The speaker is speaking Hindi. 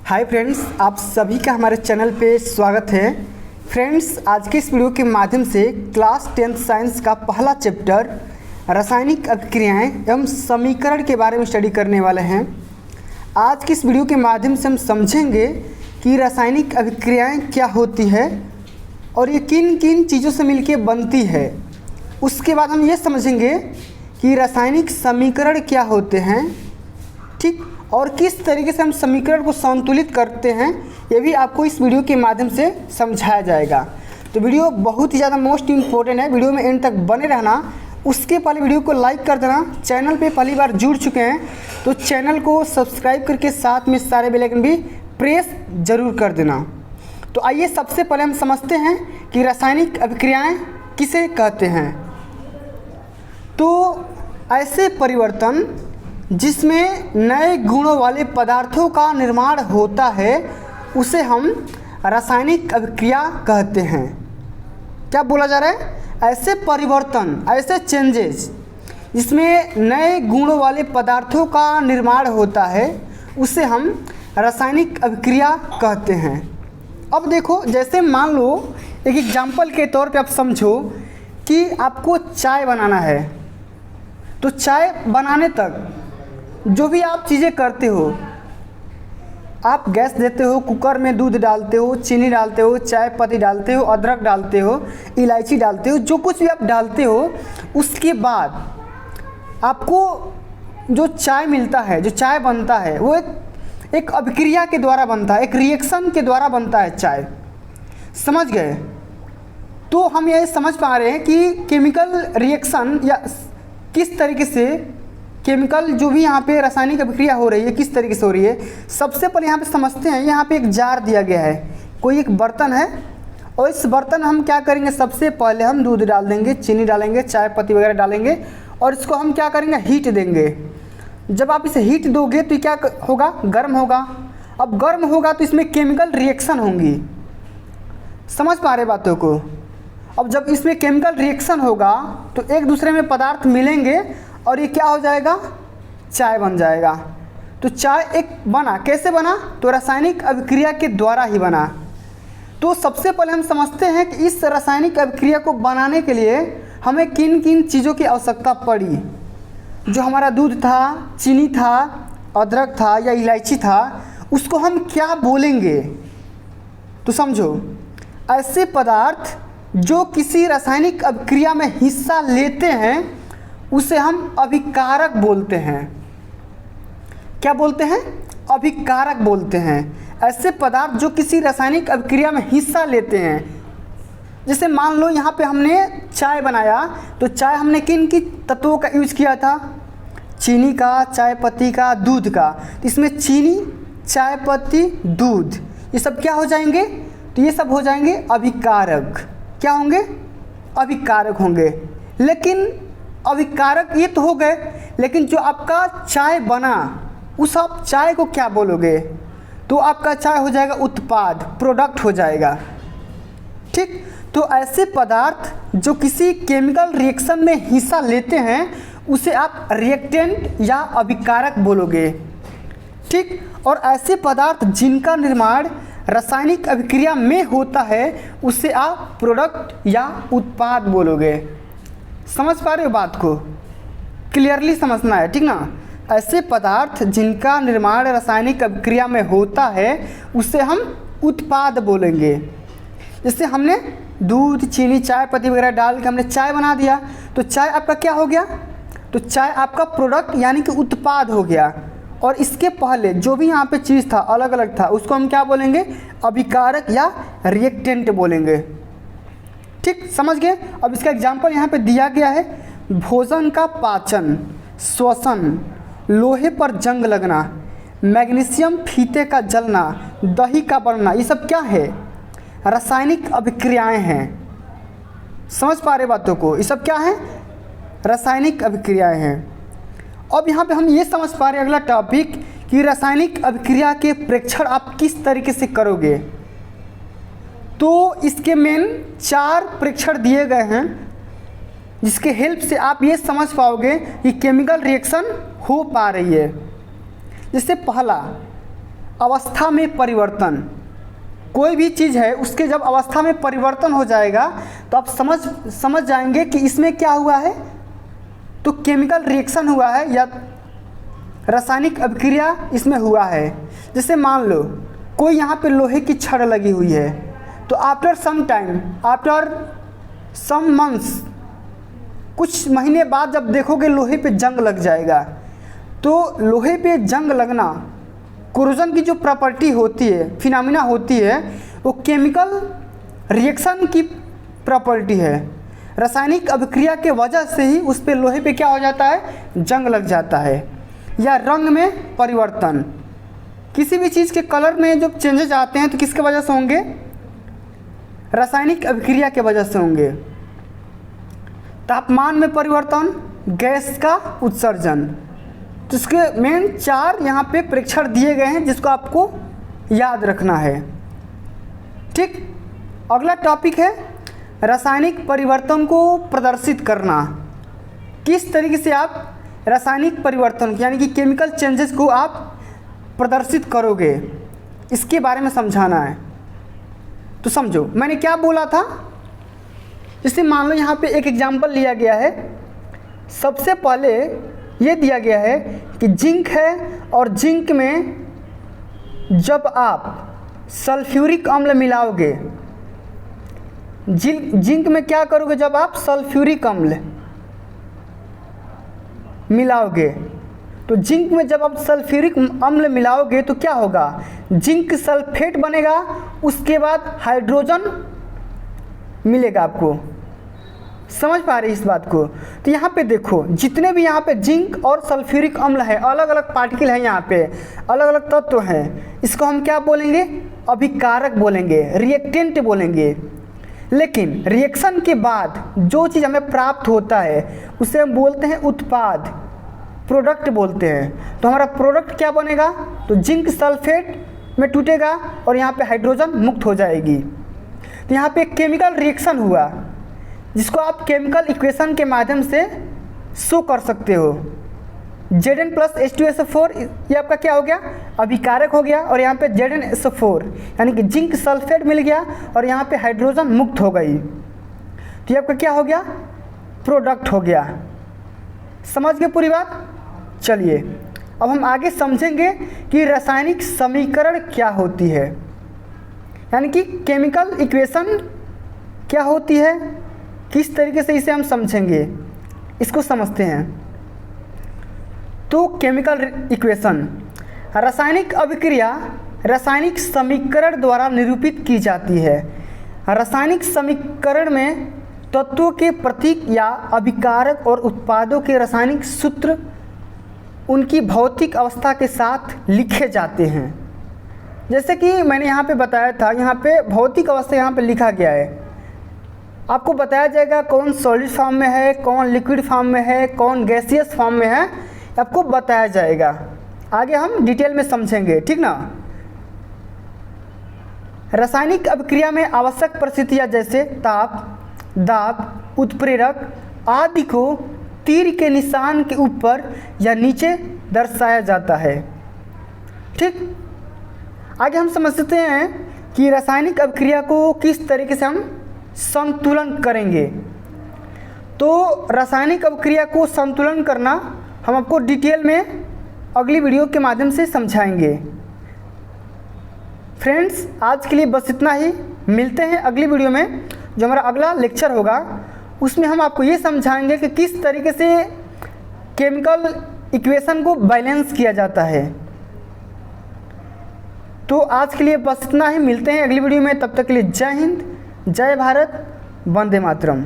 हाय फ्रेंड्स, आप सभी का हमारे चैनल पे स्वागत है। फ्रेंड्स, आज के इस वीडियो के माध्यम से क्लास 10th साइंस का पहला चैप्टर रासायनिक अभिक्रियाएं एवं समीकरण के बारे में स्टडी करने वाले हैं। आज की इस वीडियो के माध्यम से हम समझेंगे कि रासायनिक अभिक्रियाएं क्या होती है और ये किन किन चीज़ों से मिलकर बनती है। उसके बाद हम ये समझेंगे कि रासायनिक समीकरण क्या होते हैं, ठीक, और किस तरीके से हम समीकरण को संतुलित करते हैं, ये भी आपको इस वीडियो के माध्यम से समझाया जाएगा। तो वीडियो बहुत ही ज़्यादा मोस्ट इम्पोर्टेंट है, वीडियो में एंड तक बने रहना। उसके पहले वीडियो को लाइक कर देना। चैनल पे पहली बार जुड़ चुके हैं तो चैनल को सब्सक्राइब करके साथ में सारे बेल आइकन भी प्रेस जरूर कर देना। तो आइए सबसे पहले हम समझते हैं कि रासायनिक अभिक्रियाएँ किसे कहते हैं। तो ऐसे परिवर्तन जिसमें नए गुणों वाले पदार्थों का निर्माण होता है उसे हम रासायनिक अभिक्रिया कहते हैं। क्या बोला जा रहा है? ऐसे परिवर्तन, ऐसे चेंजेस जिसमें नए गुणों वाले पदार्थों का निर्माण होता है उसे हम रासायनिक अभिक्रिया कहते हैं। अब देखो, जैसे मान लो एक एग्जाम्पल के तौर पे आप समझो कि आपको चाय बनाना है। तो चाय बनाने तक जो भी आप चीज़ें करते हो, आप गैस देते हो, कुकर में दूध डालते हो, चीनी डालते हो, चाय पत्ती डालते हो, अदरक डालते हो, इलायची डालते हो, जो कुछ भी आप डालते हो, उसके बाद आपको जो चाय मिलता है, जो चाय बनता है, वो एक अभिक्रिया के द्वारा बनता है, एक रिएक्शन के द्वारा बनता है चाय। समझ गए? तो हम ये समझ पा रहे हैं कि केमिकल रिएक्शन या किस तरीके से केमिकल जो भी यहाँ पे रासायनिक अभिक्रिया हो रही है किस तरीके से हो रही है। सबसे पहले यहाँ पे समझते हैं। यहाँ पे एक जार दिया गया है, कोई एक बर्तन है, और इस बर्तन हम क्या करेंगे, सबसे पहले हम दूध डाल देंगे, चीनी डालेंगे, चाय पत्ती वगैरह डालेंगे और इसको हम क्या करेंगे, हीट देंगे। जब आप इसे हीट दोगे तो क्या होगा, गर्म होगा। अब गर्म होगा तो इसमें केमिकल रिएक्शन होंगी। समझ पा रहे बातों को? अब जब इसमें केमिकल रिएक्शन होगा तो एक दूसरे में पदार्थ मिलेंगे और ये क्या हो जाएगा, चाय बन जाएगा। तो चाय एक बना, कैसे बना, तो रासायनिक अभिक्रिया के द्वारा ही बना। तो सबसे पहले हम समझते हैं कि इस रासायनिक अभिक्रिया को बनाने के लिए हमें किन किन चीज़ों की आवश्यकता पड़ी। जो हमारा दूध था, चीनी था, अदरक था या इलायची था, उसको हम क्या बोलेंगे। तो समझो, ऐसे पदार्थ जो किसी रासायनिक अभिक्रिया में हिस्सा लेते हैं उसे हम अभिकारक बोलते हैं। क्या बोलते हैं? अभिकारक बोलते हैं। ऐसे पदार्थ जो किसी रासायनिक अभिक्रिया में हिस्सा लेते हैं। जैसे मान लो यहाँ पे हमने चाय बनाया, तो चाय हमने किन की तत्वों का यूज किया था, चीनी का, चाय पत्ती का, दूध का। तो इसमें चीनी, चाय पत्ती, दूध, ये सब क्या हो जाएंगे, तो ये सब हो जाएंगे अभिकारक। क्या होंगे? अभिकारक होंगे। लेकिन अभिकारक ये तो हो गए, लेकिन जो आपका चाय बना उस आप चाय को क्या बोलोगे, तो आपका चाय हो जाएगा उत्पाद, प्रोडक्ट हो जाएगा। ठीक, तो ऐसे पदार्थ जो किसी केमिकल रिएक्शन में हिस्सा लेते हैं उसे आप रिएक्टेंट या अभिकारक बोलोगे। ठीक, और ऐसे पदार्थ जिनका निर्माण रासायनिक अभिक्रिया में होता है उसे आप प्रोडक्ट या उत्पाद बोलोगे। समझ पा रहे हो बात को? क्लियरली समझना है, ठीक ना। ऐसे पदार्थ जिनका निर्माण रासायनिक अभिक्रिया में होता है उसे हम उत्पाद बोलेंगे। जैसे हमने दूध, चीनी, चाय पत्ती वगैरह डाल के हमने चाय बना दिया, तो चाय आपका क्या हो गया, तो चाय आपका प्रोडक्ट यानी कि उत्पाद हो गया। और इसके पहले जो भी यहाँ पे चीज़ था, अलग अलग था, उसको हम क्या बोलेंगे, अभिकारक या रिएक्टेंट बोलेंगे। ठीक, समझ गए? अब इसका एग्जाम्पल यहाँ पे दिया गया है। भोजन का पाचन, श्वसन, लोहे पर जंग लगना, मैग्नीशियम फीते का जलना, दही का बनना, ये सब क्या है, रासायनिक अभिक्रियाएं हैं। समझ पा रहे बातों को? ये सब क्या है, रासायनिक अभिक्रियाएं हैं। अब यहाँ पे हम ये समझ पा रहे अगला टॉपिक कि रासायनिक अभिक्रिया के प्रेक्षण आप किस तरीके से करोगे। तो इसके मेन 4 प्रेक्षण दिए गए हैं जिसके हेल्प से आप ये समझ पाओगे कि केमिकल रिएक्शन हो पा रही है। जैसे पहला, अवस्था में परिवर्तन, कोई भी चीज़ है उसके जब अवस्था में परिवर्तन हो जाएगा तो आप समझ जाएंगे कि इसमें क्या हुआ है, तो केमिकल रिएक्शन हुआ है या रासायनिक अभिक्रिया इसमें हुआ है। जैसे मान लो कोई यहाँ पे लोहे की छड़ लगी हुई है, तो after some time, after some months, कुछ महीने बाद जब देखोगे लोहे पे जंग लग जाएगा। तो लोहे पे जंग लगना कोरोजन की जो प्रॉपर्टी होती है, फिनोमिना होती है, वो केमिकल रिएक्शन की प्रॉपर्टी है। रासायनिक अभिक्रिया के वजह से ही उस पे लोहे पे क्या हो जाता है, जंग लग जाता है। या रंग में परिवर्तन, किसी भी चीज़ के कलर में जो चेंजेस आते हैं तो किसके वजह से होंगे, रासायनिक अभिक्रिया के वजह से होंगे। तापमान में परिवर्तन, गैस का उत्सर्जन। तो इसके मेन 4 यहाँ पे प्रेक्षण दिए गए हैं जिसको आपको याद रखना है। ठीक, अगला टॉपिक है रासायनिक परिवर्तन को प्रदर्शित करना। किस तरीके से आप रासायनिक परिवर्तन यानी कि केमिकल चेंजेस को आप प्रदर्शित करोगे, इसके बारे में समझाना है। तो समझो मैंने क्या बोला था। जैसे मान लो यहाँ पे एक एग्जांपल लिया गया है। सबसे पहले ये दिया गया है कि जिंक है और जिंक में जब आप सल्फ्यूरिक अम्ल मिलाओगे, जिंक में क्या करोगे, जब आप सल्फ्यूरिक अम्ल मिलाओगे, तो जिंक में जब आप सल्फ्यूरिक अम्ल मिलाओगे तो क्या होगा, जिंक सल्फेट बनेगा, उसके बाद हाइड्रोजन मिलेगा आपको। समझ पा रहे इस बात को। तो यहाँ पे देखो जितने भी यहाँ पे जिंक और सल्फ्यूरिक अम्ल है, अलग अलग पार्टिकल हैं, यहाँ पे अलग अलग तत्व हैं, इसको हम क्या बोलेंगे, अभिकारक बोलेंगे, रिएक्टेंट बोलेंगे। लेकिन रिएक्शन के बाद जो चीज़ हमें प्राप्त होता है उसे हम बोलते हैं उत्पाद, प्रोडक्ट बोलते हैं। तो हमारा प्रोडक्ट क्या बनेगा, तो जिंक सल्फेट में टूटेगा और यहाँ पे हाइड्रोजन मुक्त हो जाएगी। तो यहाँ पे केमिकल रिएक्शन हुआ जिसको आप केमिकल इक्वेशन के माध्यम से शो कर सकते हो। Zn प्लस H2SO4 ये आपका क्या हो गया, अभिकारक हो गया, और यहाँ पे ZnSO4 यानी कि जिंक सल्फेट मिल गया और यहाँ पे हाइड्रोजन मुक्त हो गई। तो ये आपका क्या हो गया, प्रोडक्ट हो गया। समझ गए पूरी बात। चलिए अब हम आगे समझेंगे कि रासायनिक समीकरण क्या होती है, यानी कि केमिकल इक्वेशन क्या होती है, किस तरीके से इसे हम समझेंगे, इसको समझते हैं। तो केमिकल इक्वेशन, रासायनिक अभिक्रिया रासायनिक समीकरण द्वारा निरूपित की जाती है। रासायनिक समीकरण में तत्वों के प्रतीक या अभिकारक और उत्पादों के रासायनिक सूत्र उनकी भौतिक अवस्था के साथ लिखे जाते हैं। जैसे कि मैंने यहाँ पे बताया था, यहाँ पे भौतिक अवस्था यहाँ पे लिखा गया है। आपको बताया जाएगा कौन सॉलिड फॉर्म में है, कौन लिक्विड फॉर्म में है, कौन गैसियस फॉर्म में है, आपको बताया जाएगा। आगे हम डिटेल में समझेंगे, ठीक ना। रासायनिक अभिक्रिया में आवश्यक परिस्थितियाँ जैसे ताप, दाब, उत्प्रेरक आदि को तीर के निशान के ऊपर या नीचे दर्शाया जाता है। ठीक, आगे हम समझते हैं कि रासायनिक अभिक्रिया को किस तरीके से हम संतुलन करेंगे। तो रासायनिक अभिक्रिया को संतुलन करना हम आपको डिटेल में अगली वीडियो के माध्यम से समझाएंगे। फ्रेंड्स आज के लिए बस इतना ही, मिलते हैं अगली वीडियो में। जो हमारा अगला लेक्चर होगा उसमें हम आपको ये समझाएंगे कि किस तरीके से केमिकल इक्वेशन को बैलेंस किया जाता है। तो आज के लिए बस इतना ही, मिलते हैं अगली वीडियो में। तब तक के लिए जय हिंद, जय भारत, वंदे मातरम।